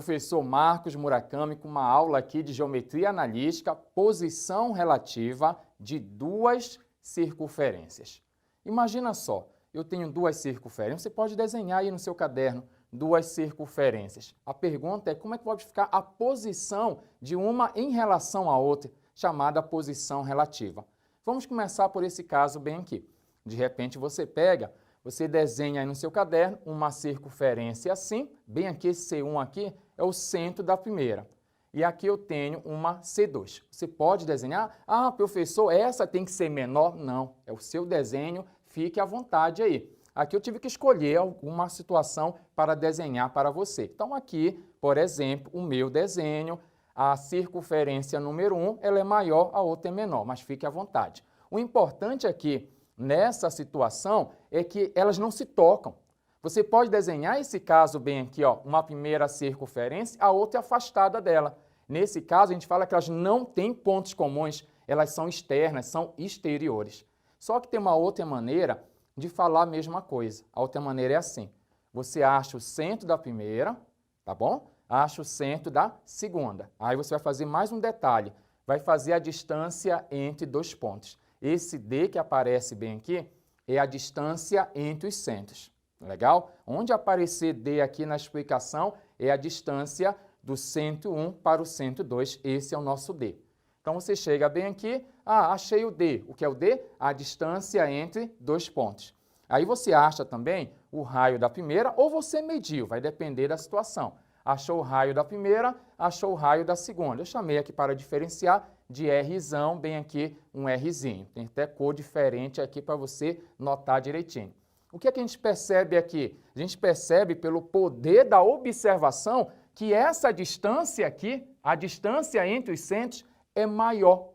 professor Marcos Murakami com uma aula aqui de geometria analítica, posição relativa de duas circunferências. Imagina só, eu tenho duas circunferências, você pode desenhar aí no seu caderno duas circunferências. A pergunta é como é que pode ficar a posição de uma em relação à outra, chamada posição relativa. Vamos começar por esse caso bem aqui. De repente você desenha aí no seu caderno uma circunferência assim, bem aqui, esse C1 aqui é o centro da primeira. E aqui eu tenho uma C2. Você pode desenhar, professor, essa tem que ser menor? Não, é o seu desenho, fique à vontade aí. Aqui eu tive que escolher alguma situação para desenhar para você. Então aqui, por exemplo, o meu desenho, a circunferência número 1, ela é maior, a outra é menor, mas fique à vontade. O importante aqui, nessa situação, é que elas não se tocam. Você pode desenhar esse caso bem aqui, ó, uma primeira circunferência, a outra é afastada dela. Nesse caso, a gente fala que elas não têm pontos comuns, elas são externas, são exteriores. Só que tem uma outra maneira de falar a mesma coisa. A outra maneira é assim. Você acha o centro da primeira, tá bom? Acha o centro da segunda. Aí você vai fazer mais um detalhe. Vai fazer a distância entre dois pontos. Esse D que aparece bem aqui é a distância entre os centros. Legal? Onde aparecer D aqui na explicação é a distância do centro 1 para o centro 2. Esse é o nosso D. Então você chega bem aqui, achei o D. O que é o D? A distância entre dois pontos. Aí você acha também o raio da primeira ou você mediu, vai depender da situação. Achou o raio da primeira, achou o raio da segunda. Eu chamei aqui para diferenciar de Rzão, bem aqui um Rzinho. Tem até cor diferente aqui para você notar direitinho. O que é que a gente percebe aqui? A gente percebe pelo poder da observação que essa distância aqui, a distância entre os centros, é maior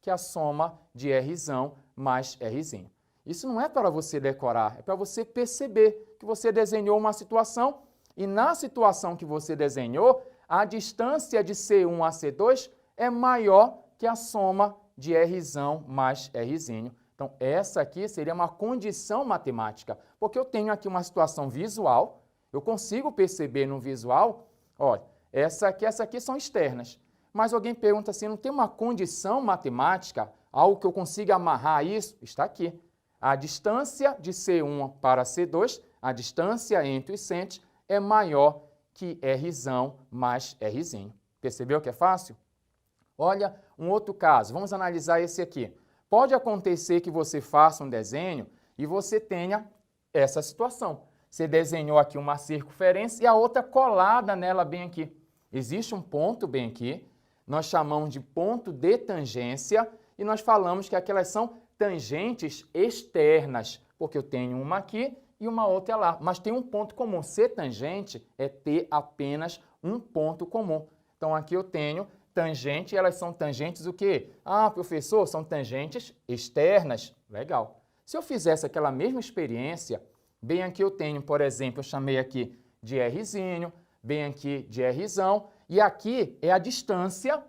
que a soma de Rzão mais Rzinho. Isso não é para você decorar, é para você perceber que você desenhou uma situação e na situação que você desenhou, a distância de C1 a C2 é maior que a soma de Rzão mais Rzinho. Então, essa aqui seria uma condição matemática, porque eu tenho aqui uma situação visual, eu consigo perceber no visual, olha, essa aqui são externas. Mas alguém pergunta assim, não tem uma condição matemática, algo que eu consiga amarrar isso? Está aqui. A distância de C1 para C2, a distância entre os centros, é maior que Rzão mais Rzinho. Percebeu que é fácil? Olha, um outro caso, vamos analisar esse aqui. Pode acontecer que você faça um desenho e você tenha essa situação. Você desenhou aqui uma circunferência e a outra colada nela bem aqui. Existe um ponto bem aqui, nós chamamos de ponto de tangência e nós falamos que aquelas são tangentes externas, porque eu tenho uma aqui e uma outra lá, mas tem um ponto comum. Ser tangente é ter apenas um ponto comum. Então aqui eu tenho tangente, elas são tangentes o quê? Professor, são tangentes externas. Legal. Se eu fizesse aquela mesma experiência, bem aqui eu tenho, por exemplo, eu chamei aqui de Rzinho, bem aqui de Rzão, e aqui é a distância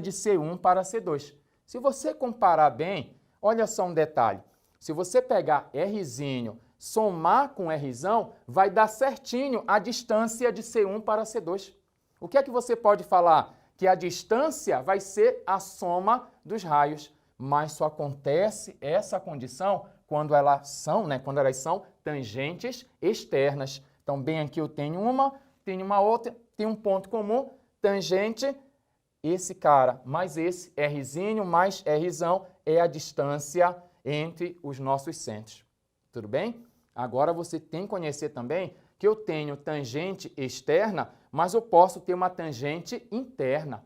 de C1 para C2. Se você comparar bem, olha só um detalhe. Se você pegar Rzinho, somar com Rzão, vai dar certinho a distância de C1 para C2. O que é que você pode falar? Que a distância vai ser a soma dos raios, mas só acontece essa condição quando elas são tangentes externas. Então, bem aqui eu tenho uma outra, tem um ponto comum, tangente, esse cara mais esse, Rzinho mais Rzão, é a distância entre os nossos centros. Tudo bem? Agora você tem que conhecer também que eu tenho tangente externa, mas eu posso ter uma tangente interna.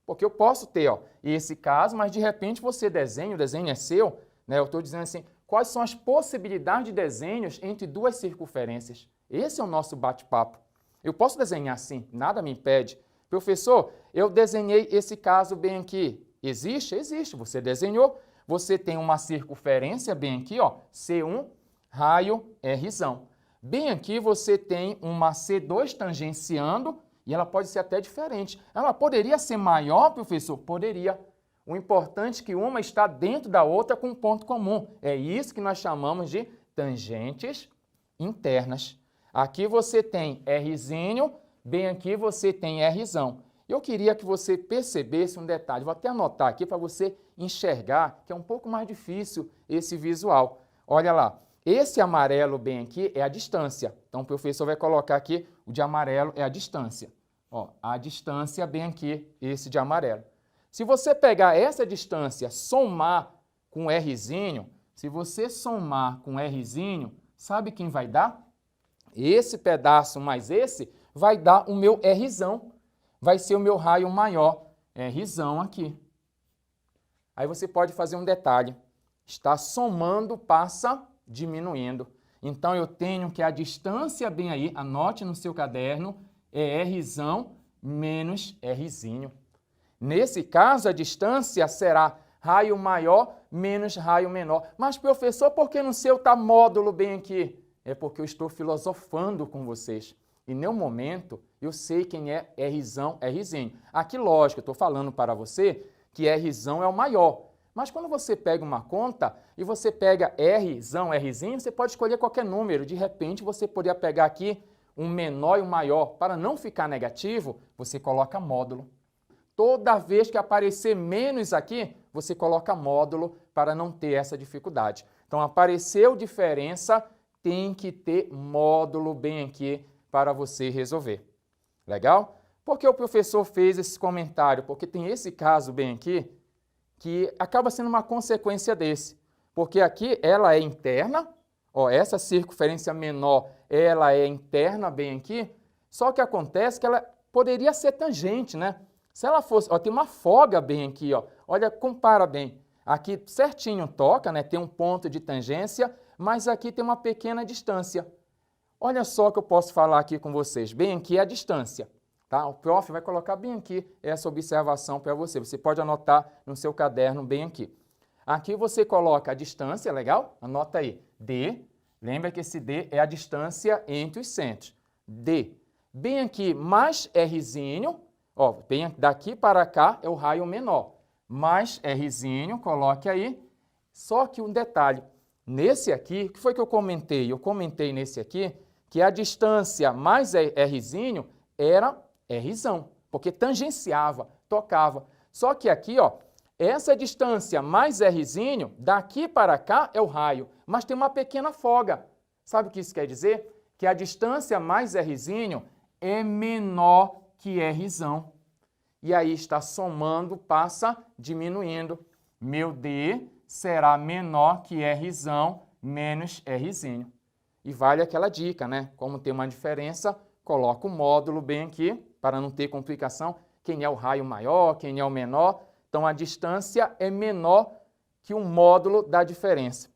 Porque eu posso ter esse caso, mas de repente você desenha, o desenho é seu, né? Eu estou dizendo assim, quais são as possibilidades de desenhos entre duas circunferências? Esse é o nosso bate-papo. Eu posso desenhar assim, nada me impede. Professor, eu desenhei esse caso bem aqui. Existe? Existe. Você desenhou, você tem uma circunferência bem aqui, C1, raio Rzão. Bem aqui você tem uma C2 tangenciando e ela pode ser até diferente. Ela poderia ser maior, professor? Poderia. O importante é que uma está dentro da outra com um ponto comum. É isso que nós chamamos de tangentes internas. Aqui você tem Rzinho bem aqui você tem Rzão. Eu queria que você percebesse um detalhe, vou até anotar aqui para você enxergar, que é um pouco mais difícil esse visual. Olha lá, esse amarelo bem aqui é a distância. Então, o professor vai colocar aqui, o de amarelo é a distância. Ó, a distância bem aqui, esse de amarelo. Se você pegar essa distância, somar com Rzinho, se você somar com Rzinho, sabe quem vai dar? Esse pedaço mais esse vai dar o meu Rzão. Vai ser o meu raio maior, Rzão aqui. Aí você pode fazer um detalhe. Está somando, passa diminuindo. Então, eu tenho que a distância bem aí, anote no seu caderno, é Rzão menos Rzinho. Nesse caso, a distância será raio maior menos raio menor. Mas, professor, por que no seu está módulo bem aqui? É porque eu estou filosofando com vocês. E, no momento, eu sei quem é Rzão, Rzinho. Aqui, lógico, eu estou falando para você que Rzão é o maior. Mas quando você pega uma conta e você pega Rzão, Rzinho, você pode escolher qualquer número. De repente, você poderia pegar aqui um menor e um maior. Para não ficar negativo, você coloca módulo. Toda vez que aparecer menos aqui, você coloca módulo para não ter essa dificuldade. Então, apareceu diferença, tem que ter módulo bem aqui para você resolver. Legal? Por que o professor fez esse comentário? Porque tem esse caso bem aqui, que acaba sendo uma consequência desse. Porque aqui ela é interna, ó, essa circunferência menor, ela é interna bem aqui, só que acontece que ela poderia ser tangente, né? Se ela fosse, ó, tem uma folga bem aqui, ó, olha, compara bem. Aqui certinho toca, né? Tem um ponto de tangência, mas aqui tem uma pequena distância. Olha só o que eu posso falar aqui com vocês. Bem aqui é a distância. Tá? O prof vai colocar bem aqui essa observação para você. Você pode anotar no seu caderno bem aqui. Aqui você coloca a distância, legal? Anota aí. D. Lembra que esse D é a distância entre os centros. D. Bem aqui, mais Rzinho. Ó, bem daqui para cá é o raio menor. Mais Rzinho, coloque aí. Só que um detalhe. Nesse aqui, o que foi que eu comentei? Eu comentei nesse aqui que a distância mais Rzinho era Rzão, porque tangenciava, tocava. Só que aqui, ó, essa distância mais Rzinho, daqui para cá é o raio, mas tem uma pequena folga. Sabe o que isso quer dizer? Que a distância mais Rzinho é menor que Rzão. E aí está somando, passa diminuindo. Meu D será menor que Rzão menos Rzinho. E vale aquela dica, né? Como tem uma diferença, coloca o módulo bem aqui, para não ter complicação. Quem é o raio maior, quem é o menor. Então, a distância é menor que um módulo da diferença.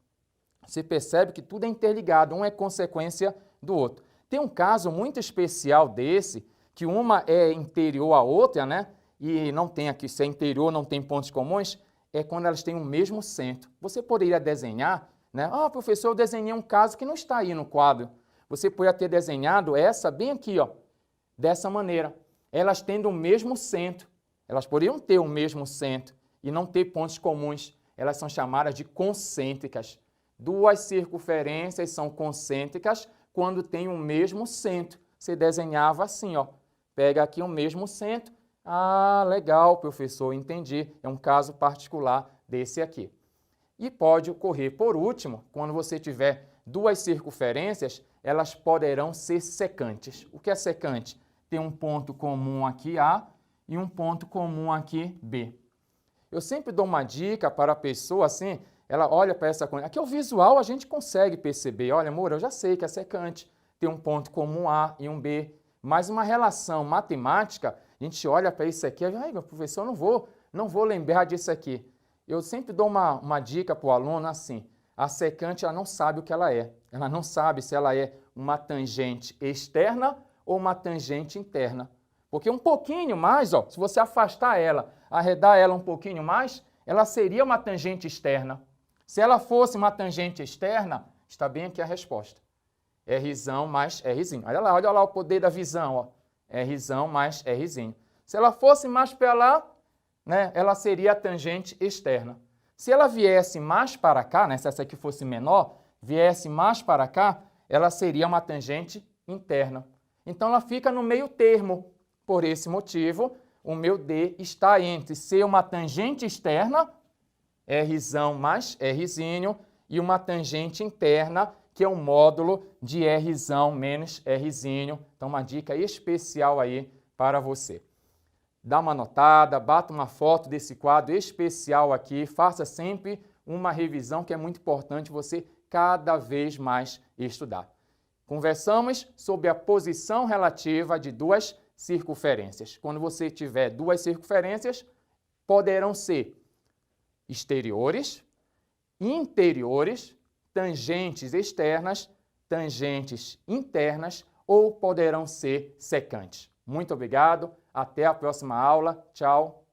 Você percebe que tudo é interligado, um é consequência do outro. Tem um caso muito especial desse, que uma é interior à outra, né? E não tem aqui, se é interior, não tem pontos comuns, é quando elas têm o mesmo centro. Você poderia desenhar, né? Ah, professor, eu desenhei um caso que não está aí no quadro. Você poderia ter desenhado essa bem aqui, ó, dessa maneira. Elas tendo o mesmo centro. Elas poderiam ter o mesmo centro e não ter pontos comuns. Elas são chamadas de concêntricas. Duas circunferências são concêntricas quando têm o mesmo centro. Você desenhava assim, ó. Pega aqui o mesmo centro. Ah, legal, professor, entendi. É um caso particular desse aqui. E pode ocorrer, por último, quando você tiver duas circunferências, elas poderão ser secantes. O que é secante? Tem um ponto comum aqui A e um ponto comum aqui B. Eu sempre dou uma dica para a pessoa assim, ela olha para essa coisa. Aqui o visual a gente consegue perceber. Olha, amor, eu já sei que é secante. Tem um ponto comum A e um B. Mas uma relação matemática, a gente olha para isso aqui e diz, ai, meu professor, não vou lembrar disso aqui. Eu sempre dou uma dica para o aluno assim, a secante ela não sabe o que ela é. Ela não sabe se ela é uma tangente externa ou uma tangente interna. Porque um pouquinho mais, ó, se você afastar ela, arredar ela um pouquinho mais, ela seria uma tangente externa. Se ela fosse uma tangente externa, está bem aqui a resposta. Rzão mais Rzinho. Olha lá o poder da visão, ó. Rzão mais Rzinho. Se ela fosse mais para lá, né, ela seria a tangente externa. Se ela viesse mais para cá, né, se essa aqui fosse menor, viesse mais para cá, ela seria uma tangente interna. Então, ela fica no meio termo. Por esse motivo, o meu D está entre ser uma tangente externa, Rzão mais Rzinho, e uma tangente interna, que é um módulo de Rzão menos Rzinho. Então, uma dica especial aí para você. Dá uma anotada, bata uma foto desse quadro especial aqui, faça sempre uma revisão que é muito importante você cada vez mais estudar. Conversamos sobre a posição relativa de duas circunferências. Quando você tiver duas circunferências, poderão ser exteriores, interiores, tangentes externas, tangentes internas ou poderão ser secantes. Muito obrigado, até a próxima aula, tchau!